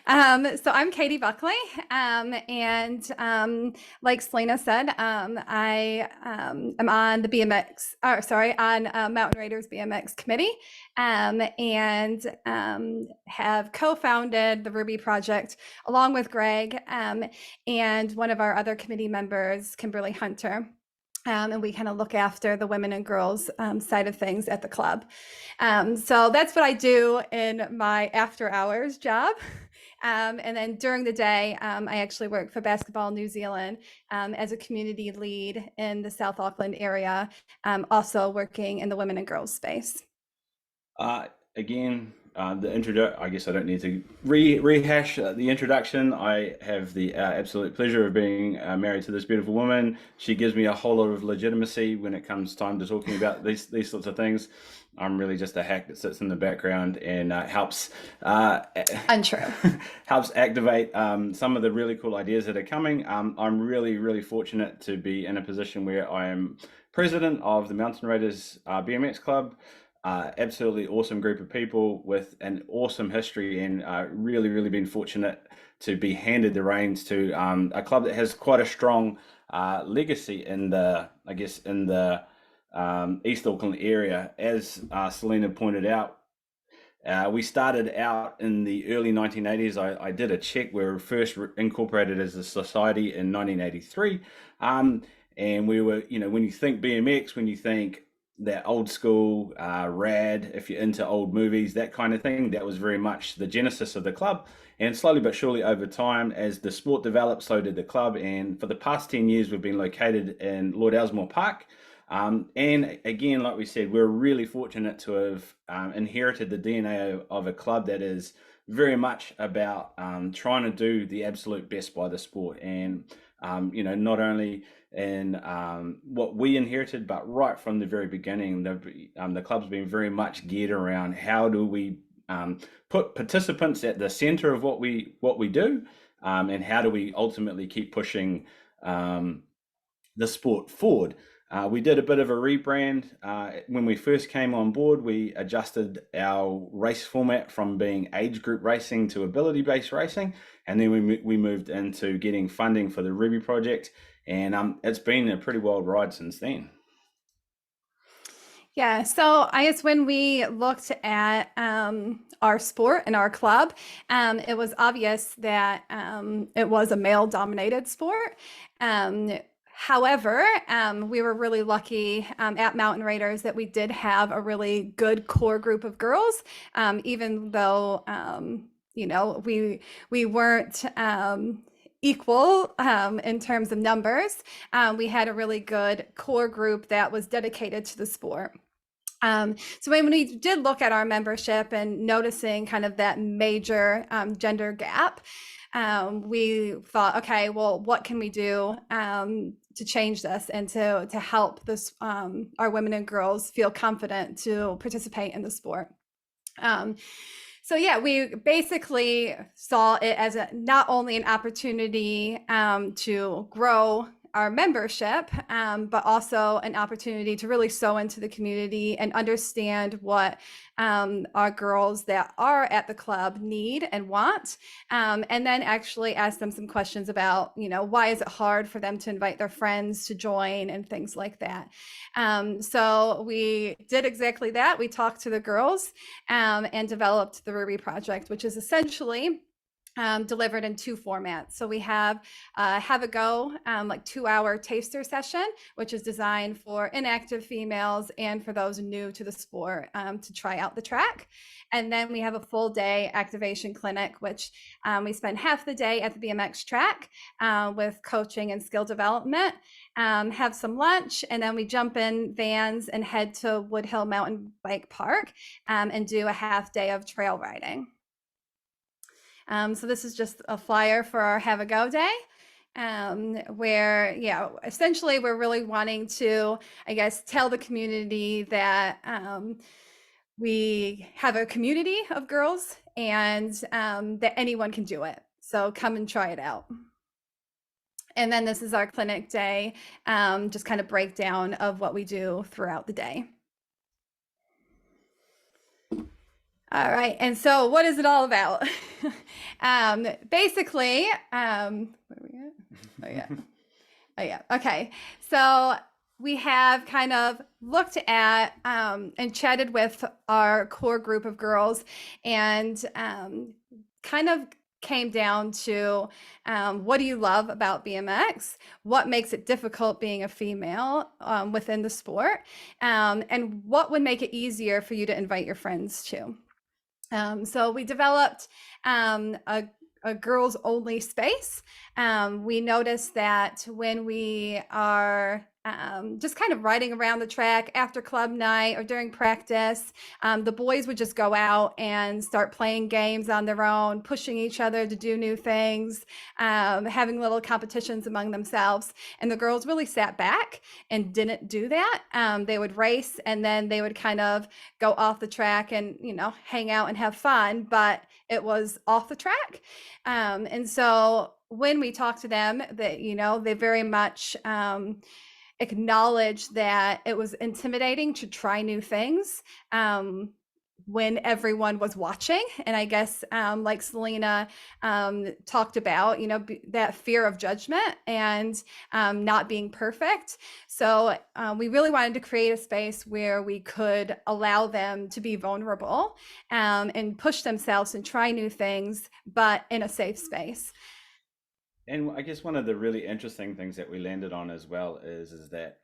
So I'm Katie Buckley, and like Selena said, I am on the BMX, on Mountain Raiders BMX committee, and have co-founded the Ruby Project along with Greg, and one of our other committee members, Kimberly Hunter. And we kind of look after the women and girls side of things at the club. So that's what I do in my after hours job. And then during the day, I actually work for Basketball New Zealand as a community lead in the South Auckland area, also working in the women and girls space. Again, I guess I don't need to rehash the introduction. I have the absolute pleasure of being married to this beautiful woman. She gives me a whole lot of legitimacy when it comes time to talking about these sorts of things. I'm really just a hack that sits in the background and helps Untrue. helps activate some of the really cool ideas that are coming. I'm really fortunate to be in a position where I am president of the Mountain Raiders BMX Club. Absolutely awesome group of people with an awesome history, and really been fortunate to be handed the reins to a club that has quite a strong legacy in the, I guess, in the East Auckland area. As Selena pointed out, we started out in the early 1980s. I did a check. We were first incorporated as a society in 1983. And we were, when you think BMX, when you think that old school rad, if you're into old movies, that kind of thing, that was very much the genesis of the club. And slowly but surely over time, as the sport developed, so did the club. And for the past 10 years, we've been located in Lord Ellesmere Park. And again, like we said, we're really fortunate to have inherited the DNA of a club that is very much about trying to do the absolute best by the sport. And not only in what we inherited, but right from the very beginning, the club's been very much geared around how do we put participants at the center of what we do, and how do we ultimately keep pushing the sport forward. We did a bit of a rebrand. When we first came on board, we adjusted our race format from being age group racing to ability-based racing, and then we moved into getting funding for the Ruby project, and it's been a pretty wild ride since then. Yeah, so I guess when we looked at our sport and our club, it was obvious that it was a male-dominated sport. However, we were really lucky at Mountain Raiders that we did have a really good core group of girls, even though we weren't equal in terms of numbers. We had a really good core group that was dedicated to the sport. So when we did look at our membership and noticing kind of that major gender gap, we thought, okay, well, what can we do to change this and to help this our women and girls feel confident to participate in the sport? So yeah, we basically saw it as not only an opportunity to grow our membership, but also an opportunity to really sow into the community and understand what our girls that are at the club need and want, and then actually ask them some questions about, why is it hard for them to invite their friends to join and things like that. So we did exactly that. We talked to the girls and developed the Ruby Project, which is essentially delivered in two formats. So we have a go, like 2-hour taster session, which is designed for inactive females and for those new to the sport to try out the track. And then we have a full day activation clinic, which we spend half the day at the BMX track with coaching and skill development, have some lunch, and then we jump in vans and head to Woodhill Mountain Bike Park and do a half day of trail riding. So this is just a flyer for our Have a Go Day, where, essentially we're really wanting to, I guess, tell the community that we have a community of girls and that anyone can do it. So come and try it out. And then this is our clinic day, just kind of breakdown of what we do throughout the day. All right, and so what is it all about? Basically, where are we at? Oh yeah. Oh yeah. Okay. So we have kind of looked at and chatted with our core group of girls, and kind of came down to what do you love about BMX? What makes it difficult being a female within the sport? And what would make it easier for you to invite your friends to? So we developed a girls only space. We noticed that when we are just kind of riding around the track after club night or during practice, the boys would just go out and start playing games on their own, pushing each other to do new things, having little competitions among themselves. And the girls really sat back and didn't do that. They would race, and then they would kind of go off the track and, hang out and have fun, but it was off the track. And so when we talk to them, that, they very much acknowledge that it was intimidating to try new things when everyone was watching. And I guess like Selena talked about, that fear of judgment and not being perfect. So we really wanted to create a space where we could allow them to be vulnerable and push themselves and try new things, but in a safe space. And I guess one of the really interesting things that we landed on as well is that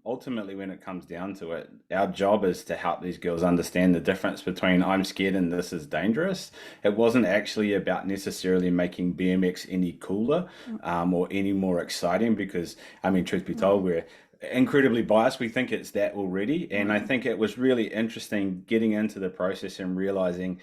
ultimately, when it comes down to it, our job is to help these girls understand the difference between I'm scared and this is dangerous. It wasn't actually about necessarily making BMX any cooler or any more exciting, because, I mean, truth be told, we're incredibly biased. We think it's that already. And I think it was really interesting getting into the process and realizing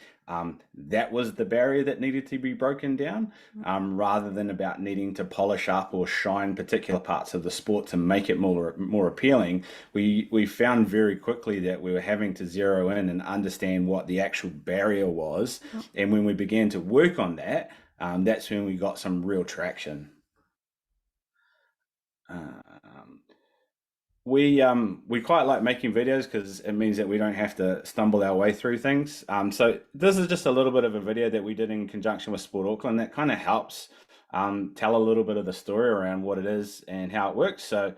that was the barrier that needed to be broken down, rather than about needing to polish up or shine particular parts of the sport to make it more appealing. We found very quickly that we were having to zero in and understand what the actual barrier was. And when we began to work on that, that's when we got some real traction. We quite like making videos because it means that we don't have to stumble our way through things. So this is just a little bit of a video that we did in conjunction with Sport Auckland that kind of helps tell a little bit of the story around what it is and how it works. So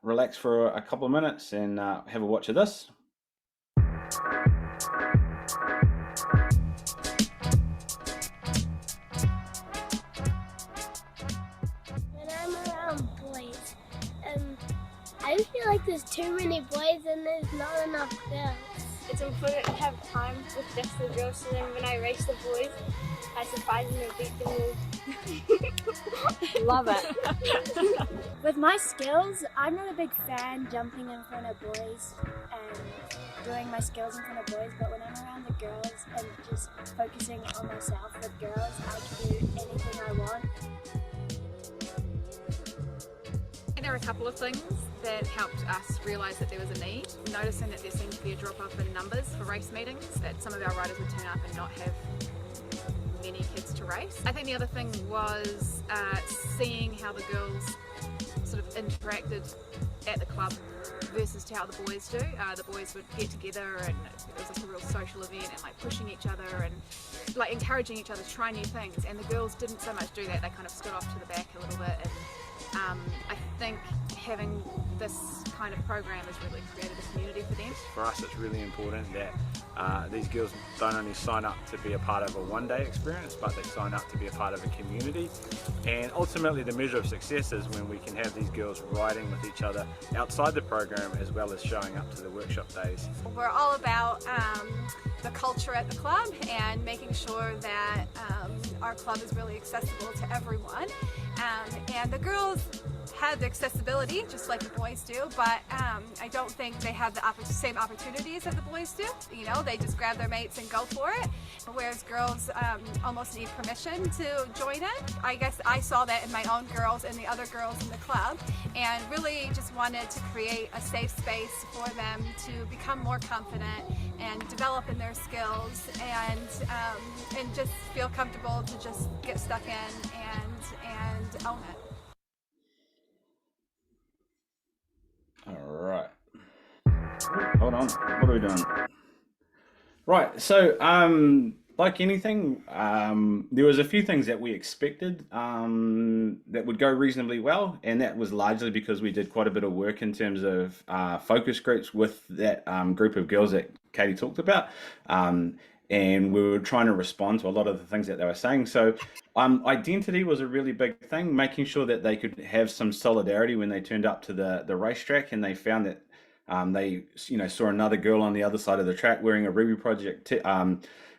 relax for a couple of minutes and have a watch of this. When I'm around boys, I feel like there's too many boys and there's not enough girls. It's important to have time with just the girls, so then when I race the boys, I surprise them and beat them all. Love it. With my skills, I'm not a big fan jumping in front of boys and doing my skills in front of boys, but when I'm around the girls and just focusing on myself with girls, I can do anything I want. There are a couple of things that helped us realise that there was a need. Noticing that there seemed to be a drop off in numbers for race meetings, that some of our riders would turn up and not have many kids to race. I think the other thing was seeing how the girls sort of interacted at the club versus to how the boys do. The boys would get together and it was like a real social event and like pushing each other and like encouraging each other to try new things, and the girls didn't so much do that. They kind of stood off to the back a little bit, and I think having this kind of program has really created a community for them. For us, it's really important that these girls don't only sign up to be a part of a one-day experience, but they sign up to be a part of a community. And ultimately, the measure of success is when we can have these girls riding with each other outside the program, as well as showing up to the workshop days. We're all about the culture at the club and making sure that our club is really accessible to everyone. And the girls have the accessibility just like the boys do, but I don't think they have the same opportunities that the boys do. You know, they just grab their mates and go for it, whereas girls almost need permission to join in. I guess I saw that in my own girls and the other girls in the club, and really just wanted to create a safe space for them to become more confident and develop in their skills, and just feel comfortable to just get stuck in and own it. All right. Hold on. What are we doing? Right. So like anything, there was a few things that we expected that would go reasonably well, and that was largely because we did quite a bit of work in terms of focus groups with that group of girls that Katie talked about, and we were trying to respond to a lot of the things that they were saying. So, identity was a really big thing, making sure that they could have some solidarity when they turned up to the racetrack, and they found that they saw another girl on the other side of the track wearing a Ruby Project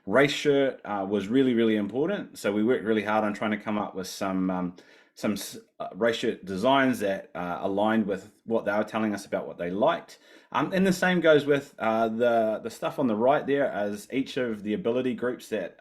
race shirt was really, really important. So we worked really hard on trying to come up with some race shirt designs that aligned with what they were telling us about what they liked. And the same goes with the stuff on the right there, as each of the ability groups that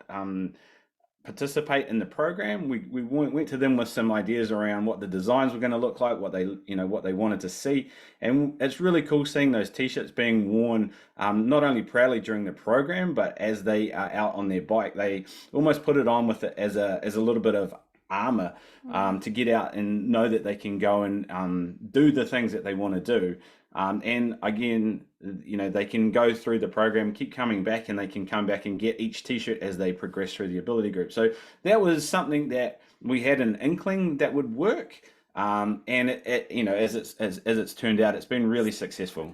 participate in the program, we went to them with some ideas around what the designs were going to look like, what they wanted to see. And it's really cool seeing those t-shirts being worn not only proudly during the program, but as they are out on their bike. They almost put it on with it as a little bit of armor to get out and know that they can go and do the things that they want to do. And again, they can go through the program, keep coming back, and they can come back and get each t-shirt as they progress through the ability group. So that was something that we had an inkling that would work. And as it's turned out, it's been really successful.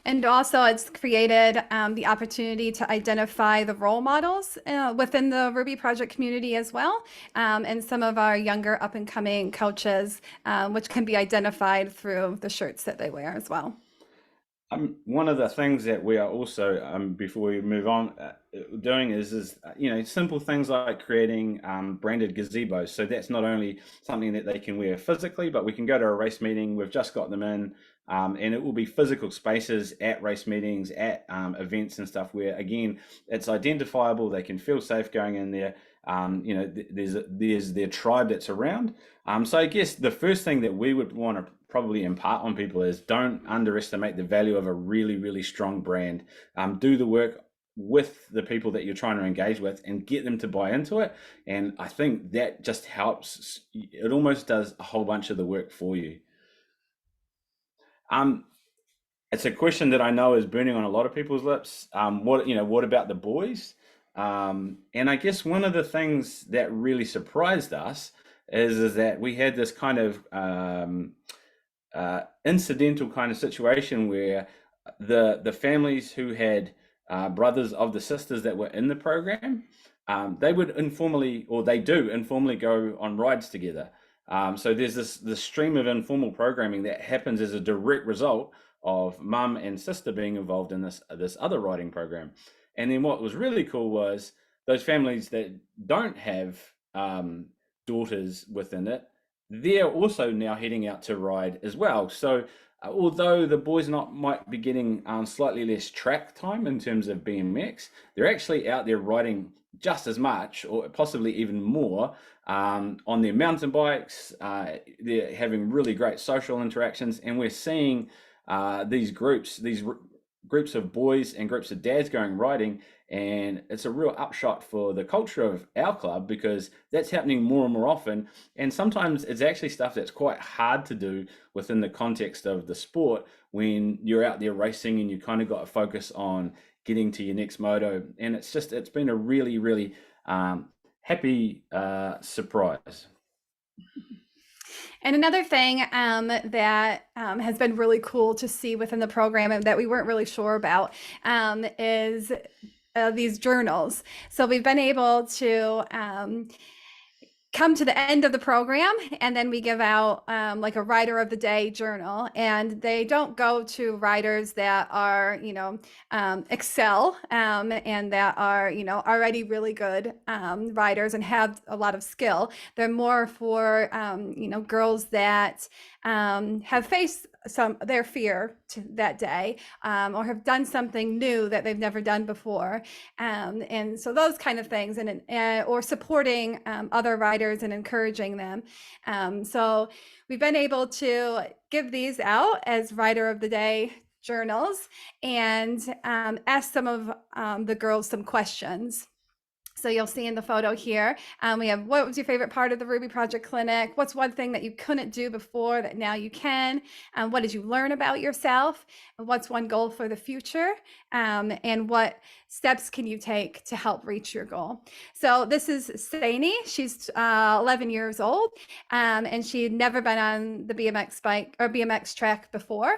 And also, it's created the opportunity to identify the role models within the Ruby Project community as well, and some of our younger up and coming coaches, which can be identified through the shirts that they wear as well. One of the things that we are also, before we move on, doing is simple things like creating branded gazebos. So that's not only something that they can wear physically, but we can go to a race meeting. We've just got them in, and it will be physical spaces at race meetings, at events and stuff where, again, it's identifiable. They can feel safe going in there. There's their tribe that's around. So I guess the first thing that we would want to probably impart on people is don't underestimate the value of a really, really strong brand. Do the work with the people that you're trying to engage with and get them to buy into it. And I think that just helps. It almost does a whole bunch of the work for you. It's a question that I know is burning on a lot of people's lips. What about the boys? And I guess one of the things that really surprised us is that we had this kind of incidental kind of situation where the families who had brothers of the sisters that were in the program, they would informally, or they do informally, go on rides together. So there's this stream of informal programming that happens as a direct result of mum and sister being involved in this other riding program. And then what was really cool was those families that don't have daughters within it, they're also now heading out to ride as well. So although the boys might be getting slightly less track time in terms of BMX, they're actually out there riding just as much, or possibly even more, on their mountain bikes. They're having really great social interactions, and we're seeing these groups of boys and groups of dads going riding, and it's a real upshot for the culture of our club because that's happening more and more often. And sometimes it's actually stuff that's quite hard to do within the context of the sport when you're out there racing and you kind of got to focus on getting to your next moto. And it's been a really, really happy surprise. And another thing that has been really cool to see within the program and that we weren't really sure about is these journals. So we've been able to come to the end of the program, and then we give out like a Rider of the Day journal, and they don't go to riders that are excel and that are already really good riders and have a lot of skill. They're more for girls that have faced their fear that day, or have done something new that they've never done before, and so those kind of things, and or supporting other riders and encouraging them. So we've been able to give these out as Rider of the Day journals and ask some of the girls some questions. So you'll see in the photo here, we have, what was your favorite part of the Ruby Project Clinic? What's one thing that you couldn't do before that now you can? What did you learn about yourself? What's one goal for the future? And what steps can you take to help reach your goal? So this is Saini. She's 11 years old, and she had never been on the BMX bike or BMX track before,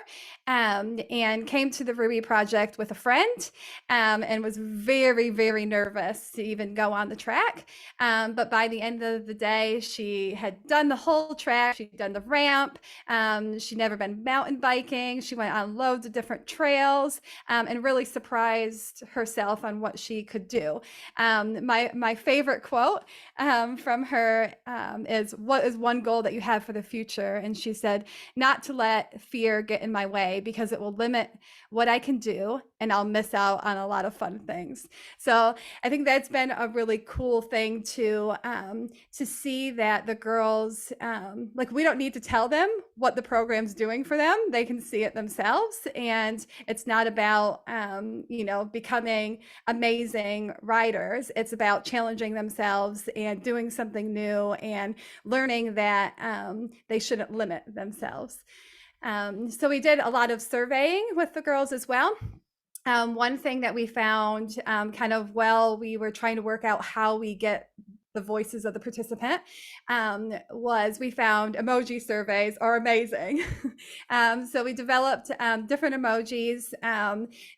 and came to the Ruby project with a friend, and was very, very nervous to even go on the track. But by the end of the day, she had done the whole track. She'd done the ramp. She'd never been mountain biking. She went on loads of different trails, and really surprised herself on what she could do. My favorite quote from her is, "What is one goal that you have for the future?" And she said, "Not to let fear get in my way, because it will limit what I can do, and I'll miss out on a lot of fun things." So I think that's been a really cool thing to see that the girls, like, we don't need to tell them what the program's doing for them. They can see it themselves, and it's not about becoming amazing riders. It's about challenging themselves and doing something new and learning that they shouldn't limit themselves. So we did a lot of surveying with the girls as well. One thing that we found while we were trying to work out how we get the voices of the participant, was we found emoji surveys are amazing. So we developed different emojis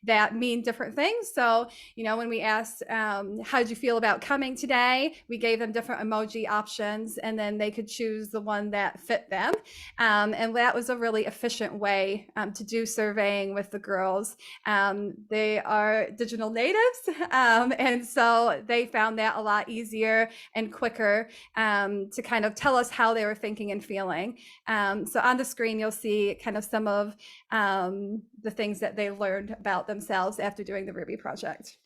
that mean different things. So, when we asked, how did you feel about coming today? We gave them different emoji options, and then they could choose the one that fit them. And that was a really efficient way to do surveying with the girls. They are digital natives, and so they found that a lot easier and quicker to kind of tell us how they were thinking and feeling. So on the screen, you'll see kind of some of the things that they learned about themselves after doing the Ruby project.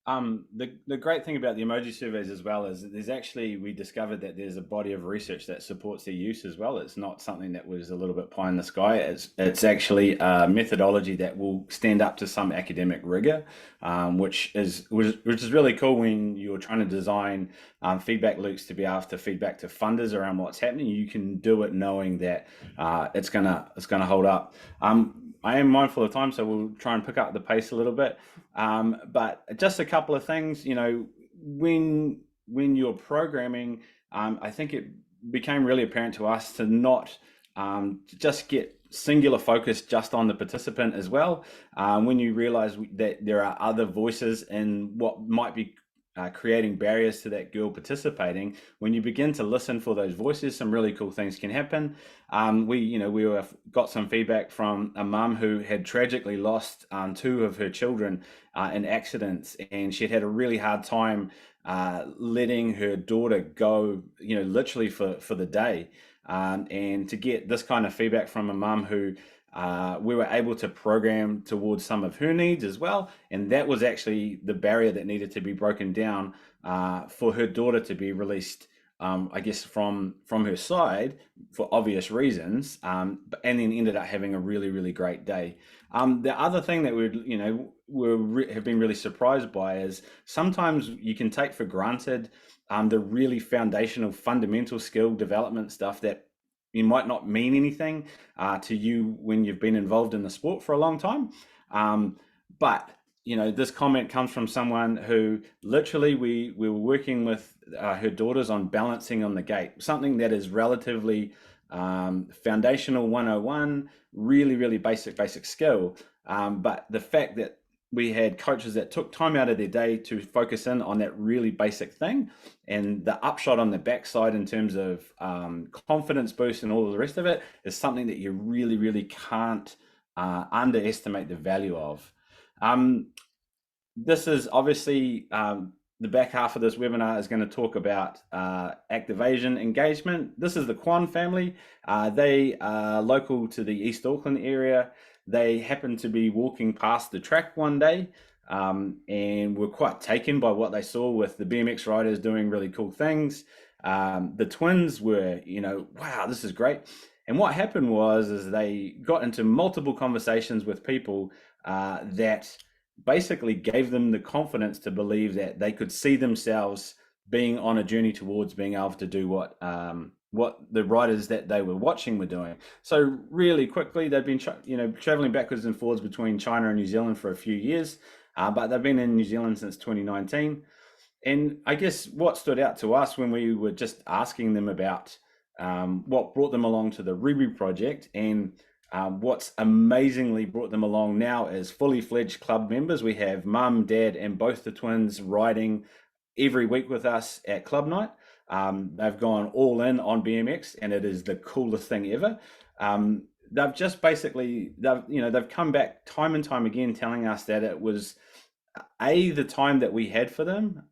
The great thing about the emoji surveys as well is that we discovered that there's a body of research that supports their use as well. It's not something that was a little bit pie in the sky. It's actually a methodology that will stand up to some academic rigor, which is really cool when you're trying to design feedback loops to be able to feedback to funders around what's happening. You can do it knowing that it's gonna hold up. I am mindful of time, so we'll try and pick up the pace a little bit. But just a couple of things, when you're programming, I think it became really apparent to us to not just get singular focus just on the participant as well. When you realize that there are other voices in what might be creating barriers to that girl participating, when you begin to listen for those voices, some really cool things can happen. We got some feedback from a mum who had tragically lost 2 of her children in accidents, and she'd had a really hard time letting her daughter go, literally for the day. And to get this kind of feedback from a mum who we were able to program towards some of her needs as well. And that was actually the barrier that needed to be broken down for her daughter to be released, I guess, from her side for obvious reasons, and then ended up having a really, really great day. The other thing that have been really surprised by is sometimes you can take for granted the really foundational, fundamental skill development stuff that it might not mean anything to you when you've been involved in the sport for a long time. But this comment comes from someone who literally we were working with her daughters on balancing on the gate, something that is relatively foundational 101, really, really basic skill. But the fact that we had coaches that took time out of their day to focus in on that really basic thing, and the upshot on the backside in terms of confidence boost and all of the rest of it is something that you really, really can't underestimate the value of. This is obviously the back half of this webinar is going to talk about active Asian engagement. This is the Kwan family. They are local to the East Auckland area. They happened to be walking past the track one day and were quite taken by what they saw with the BMX riders doing really cool things. The twins were, wow, this is great. And what happened is they got into multiple conversations with people that basically gave them the confidence to believe that they could see themselves being on a journey towards being able to do what the riders that they were watching were doing. So really quickly, they've been traveling backwards and forwards between China and New Zealand for a few years. but they've been in New Zealand since 2019. And I guess what stood out to us when we were just asking them about what brought them along to the Ribu project, and what's amazingly brought them along now as fully fledged club members. We have mum, dad, and both the twins riding every week with us at club night. They've gone all in on BMX, and it is the coolest thing ever. They've just basically, they've come back time and time again telling us that it was the time that we had for them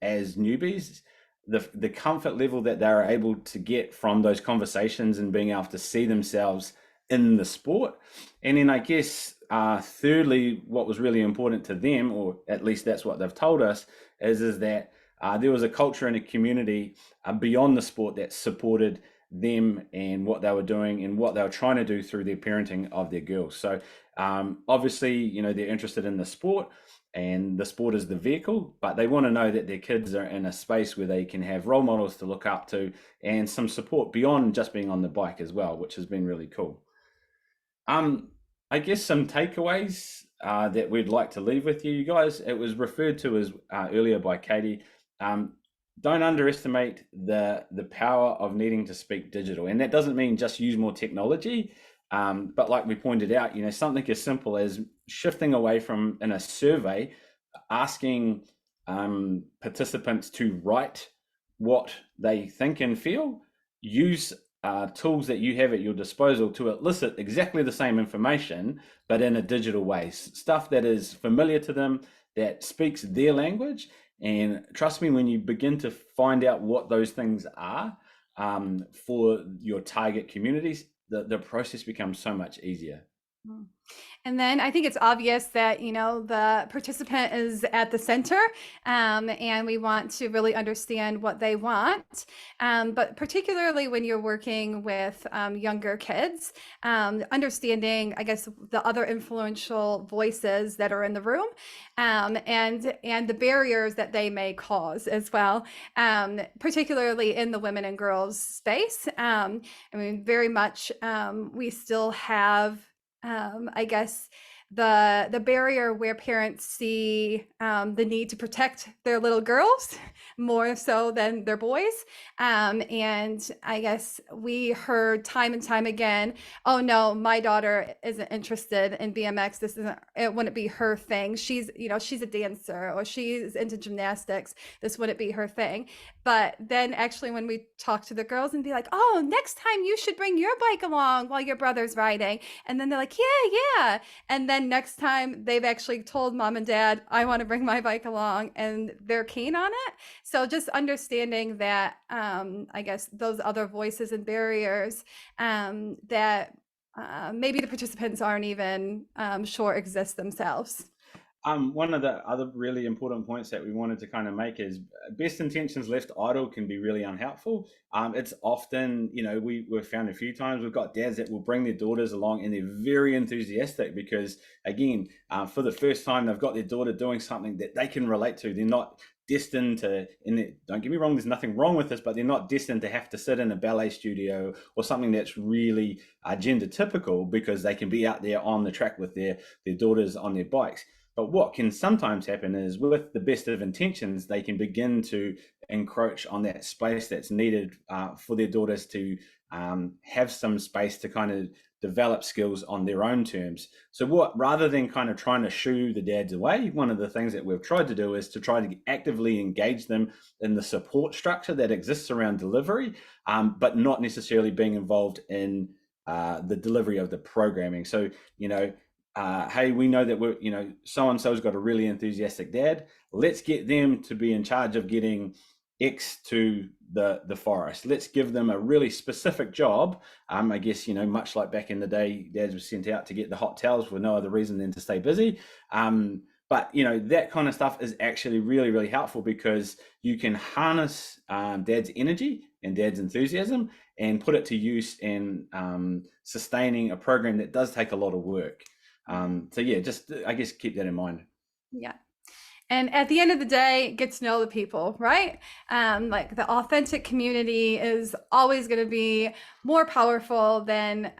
as newbies, the comfort level that they're able to get from those conversations and being able to see themselves in the sport. And then I guess thirdly, what was really important to them, or at least that's what they've told us, is that there was a culture and a community beyond the sport that supported them and what they were doing and what they were trying to do through their parenting of their girls. So obviously, they're interested in the sport, and the sport is the vehicle, but they want to know that their kids are in a space where they can have role models to look up to and some support beyond just being on the bike as well, which has been really cool. I guess some takeaways that we'd like to leave with you guys. It was referred to as earlier by Katie. Don't underestimate the power of needing to speak digital, and that doesn't mean just use more technology. But like we pointed out, something as simple as shifting away from, in a survey, asking participants to write what they think and feel. Use tools that you have at your disposal to elicit exactly the same information, but in a digital way. Stuff that is familiar to them, that speaks their language. And trust me, when you begin to find out what those things are for your target communities, the process becomes so much easier. And then I think it's obvious that, the participant is at the center, and we want to really understand what they want. But particularly when you're working with younger kids, understanding, I guess, the other influential voices that are in the room, and the barriers that they may cause as well, particularly in the women and girls space. Very much we still have I guess the barrier where parents see the need to protect their little girls more so than their boys. And I guess we heard time and time again, oh no, my daughter isn't interested in BMX. It wouldn't be her thing. She's a dancer, or she's into gymnastics. This wouldn't be her thing. But then actually when we talk to the girls and be like, oh, next time you should bring your bike along while your brother's riding. And then they're like, yeah. And then next time they've actually told mom and dad, I want to bring my bike along, and they're keen on it. So just understanding that, I guess those other voices and barriers that maybe the participants aren't even sure exist themselves. One of the other really important points that we wanted to kind of make is best intentions left idle can be really unhelpful. It's often, we've found a few times we've got dads that will bring their daughters along, and they're very enthusiastic because, again, for the first time, they've got their daughter doing something that they can relate to. They're not destined to, and don't get me wrong, there's nothing wrong with this, but they're not destined to have to sit in a ballet studio or something that's really gender typical, because they can be out there on the track with their daughters on their bikes. But what can sometimes happen is, with the best of intentions, they can begin to encroach on that space that's needed for their daughters to have some space to kind of develop skills on their own terms. So rather than kind of trying to shoo the dads away, one of the things that we've tried to do is to try to actively engage them in the support structure that exists around delivery, but not necessarily being involved in the delivery of the programming. So, hey, we know that so-and-so's got a really enthusiastic dad. Let's get them to be in charge of getting X to the forest. Let's give them a really specific job. I guess, much like back in the day, dads were sent out to get the hot towels for no other reason than to stay busy. But, that kind of stuff is actually really, really helpful, because you can harness dad's energy and dad's enthusiasm and put it to use in sustaining a program that does take a lot of work. Just I guess keep that in mind. Yeah. And at the end of the day, get to know the people, right? Like the authentic community is always going to be more powerful than,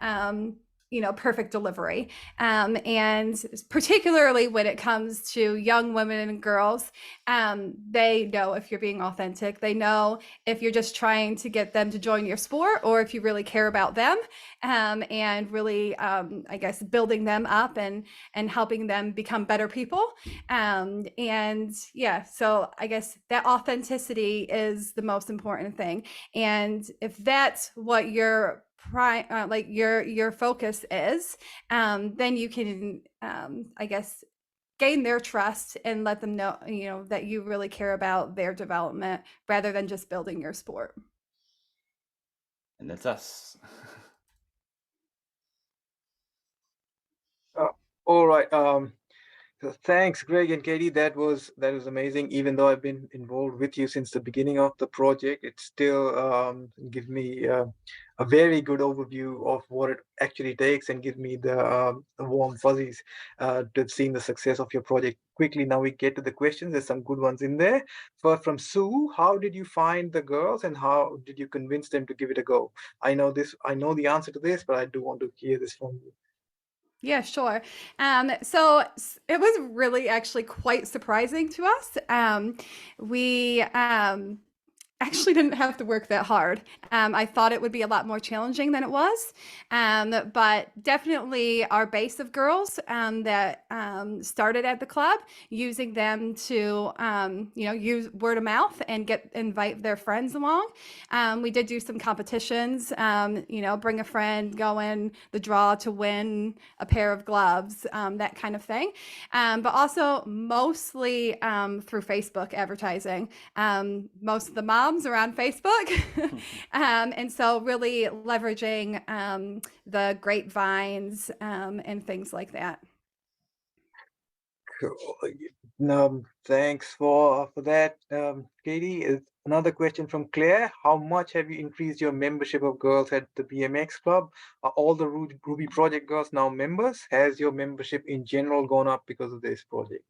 perfect delivery. And particularly when it comes to young women and girls, they know if you're being authentic. They know if you're just trying to get them to join your sport or if you really care about them, and really, I guess, building them up and helping them become better people. And yeah, so I guess that authenticity is the most important thing. And if that's what your like your focus is, then you can, I guess, gain their trust and let them know, that you really care about their development rather than just building your sport. And that's us. All right. So thanks, Greg and Katie. That was amazing. Even though I've been involved with you since the beginning of the project, it still gives me a very good overview of what it actually takes and gives me the warm fuzzies to have seen the success of your project quickly. Now we get to the questions. There's some good ones in there. First, from Sue, how did you find the girls and how did you convince them to give it a go? I know the answer to this, but I do want to hear this from you. Yeah, sure. So it was really actually quite surprising to us. We actually didn't have to work that hard. I thought it would be a lot more challenging than it was. But definitely our base of girls that started at the club, using them to, use word of mouth and invite their friends along. We did do some competitions, bring a friend, go in the draw to win a pair of gloves, that kind of thing. But also mostly through Facebook advertising. Most of the moms are on Facebook. And so really leveraging the grapevines and things like that. Cool. Thanks for that, Katie. Another question from Claire. How much have you increased your membership of girls at the BMX club? Are all the Ruby Project girls now members? Has your membership in general gone up because of this project?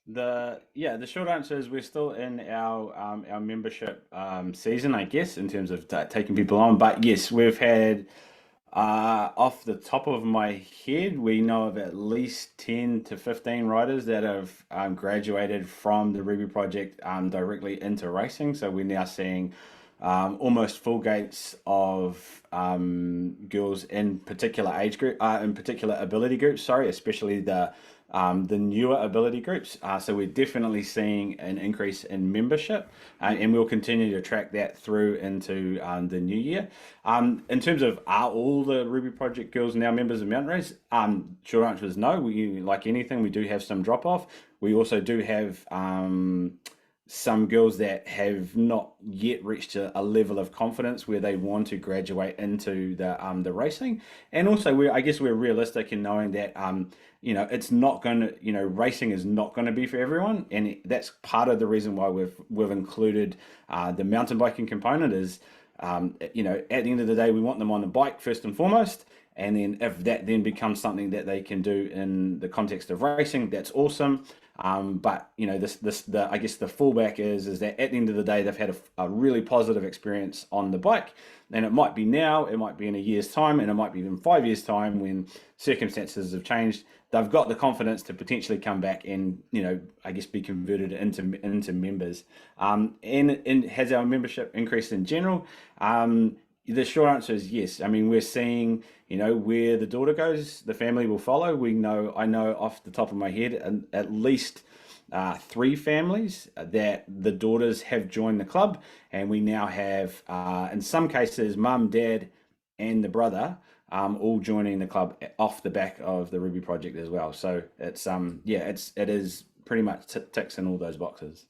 The short answer is we're still in our membership season, I guess, in terms of taking people on. But yes, we've had, off the top of my head, we know of at least 10 to 15 riders that have graduated from the Ruby Project directly into racing. So we're now seeing almost full gates of girls in particular age group, in particular ability groups. Sorry, especially the newer ability groups. So we're definitely seeing an increase in membership, and we'll continue to track that through into the new year. In terms of, are all the Ruby Project girls now members of Mountain Race? Short answer is no. Like anything, we do have some drop off. We also do have some girls that have not yet reached a level of confidence where they want to graduate into the racing. And also, we're realistic in knowing that it's not going to, racing is not going to be for everyone, and that's part of the reason why we've included the mountain biking component. Is at the end of the day, we want them on the bike first and foremost. And then if that then becomes something that they can do in the context of racing, that's awesome. But I guess the fallback is that at the end of the day, they've had a really positive experience on the bike. And it might be now, it might be in a year's time, and it might be in 5 years' time when circumstances have changed. They've got the confidence to potentially come back and, be converted into members. And has our membership increased in general? The short answer is yes. I mean, we're seeing, where the daughter goes, the family will follow. I know off the top of my head, at least 3 families that the daughters have joined the club, and we now have, in some cases, mum, dad, and the brother all joining the club off the back of the Ruby Project as well. So it's it is pretty much ticks in all those boxes.